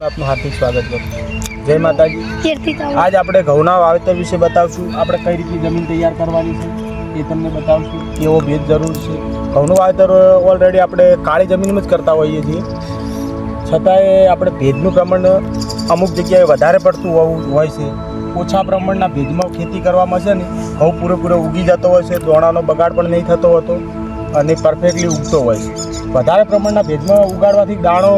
આપનું હાર્દિક સ્વાગત કરું. જય માતાજી. આજ આપણે ઘઉંના વાવેતર વિશે બતાવશું. આપણે કઈ રીતની જમીન તૈયાર કરવાની છે એ તમને બતાવશું. કેવો ભેજ જરૂર છે. ઘઉંનું વાવેતર ઓલરેડી આપણે કાળી જમીનમાં જ કરતા હોઈએ છીએ, છતાંય આપણે ભેજનું પ્રમાણ અમુક જગ્યાએ વધારે પડતું હોય છે. ઓછા પ્રમાણના ભેજમાં ખેતી કરવામાં છે ને ઘઉં પૂરેપૂરો ઉગી જતો હોય છે, દોણાનો બગાડ પણ નહીં થતો હોતો અને પરફેક્ટલી ઉગતો હોય છે. વધારે પ્રમાણના ભેજમાં ઉગાડવાથી દાણો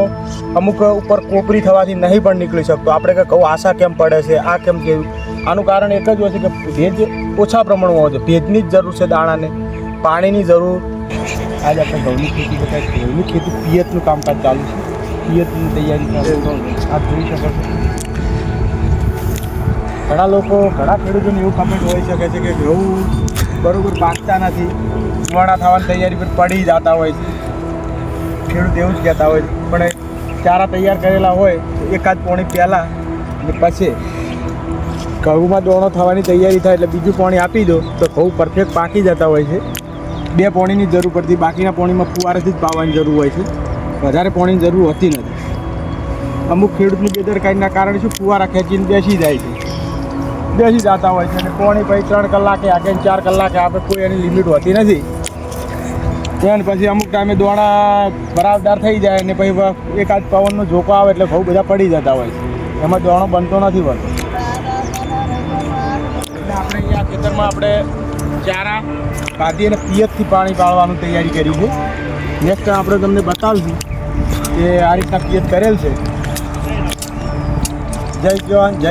અમુક ઉપર કોપરી થવાથી નહીં પણ નીકળી શકતો. આપણે કે ઘઉં આશા કેમ પડે છે, આ કેમ કેવું, આનું કારણ એક જ હોય છે કે ભેજ ઓછા પ્રમાણમાં હોય છે. ભેજની જ જરૂર છે, દાણાને પાણીની જરૂર. આજે આપણે ઘઉંની ખેતી બતાવીએ. ઘઉંની ખેતી પિયતનું કામકાજ ચાલુ છે. પિયતની તૈયારી આપ જોઈ શકો છો. ઘણા ખેડૂતોને એવું કમેન્ટ હોઈ શકે છે કે ઘઉં બરાબર પાકતા નથી, સુવાણા થવાની તૈયારી પર પડી જતા હોય છે. ખેડૂત એવું જ કહેતા હોય છે, પણ ચારા તૈયાર કરેલા હોય એકાદ પોણી પહેલાં અને પછી ઘઉંમાં દોણો થવાની તૈયારી થાય એટલે બીજું પાણી આપી દો તો ઘઉં પરફેક્ટ પાકી જતા હોય છે. 2 પાણીની જરૂર પડતી, બાકીના પાણીમાં ફુવારેથી જ પાવાની જરૂર હોય છે. વધારે પાણીની જરૂર હોતી નથી. અમુક ખેડૂતની બેદરકારીના કારણે શું ફુવારા ખેંચીને બેસી જતા હોય છે અને પાણી પછી 3 કલાકે આપે 4 કલાકે આપે, કોઈ એની લિમિટ હોતી નથી. અને પછી અમુક ટાઈમે દોણા બરાબર થઈ જાય અને પછી એકાદ પવનનો ઝોકો આવે એટલે ઘઉં બધા પડી જતા હોય છે. એમાં દોણો બનતો નથી હોતો. એટલે આપણે અહીંયા ખેતરમાં આપણે ચારા કાઢી અને પિયતથી પાણી પાડવાનું તૈયારી કરી છે. નેક્સ્ટ આપણે તમને બતાવીશું કે આ રીતના પિયત કરેલ છે. જય જવાન જય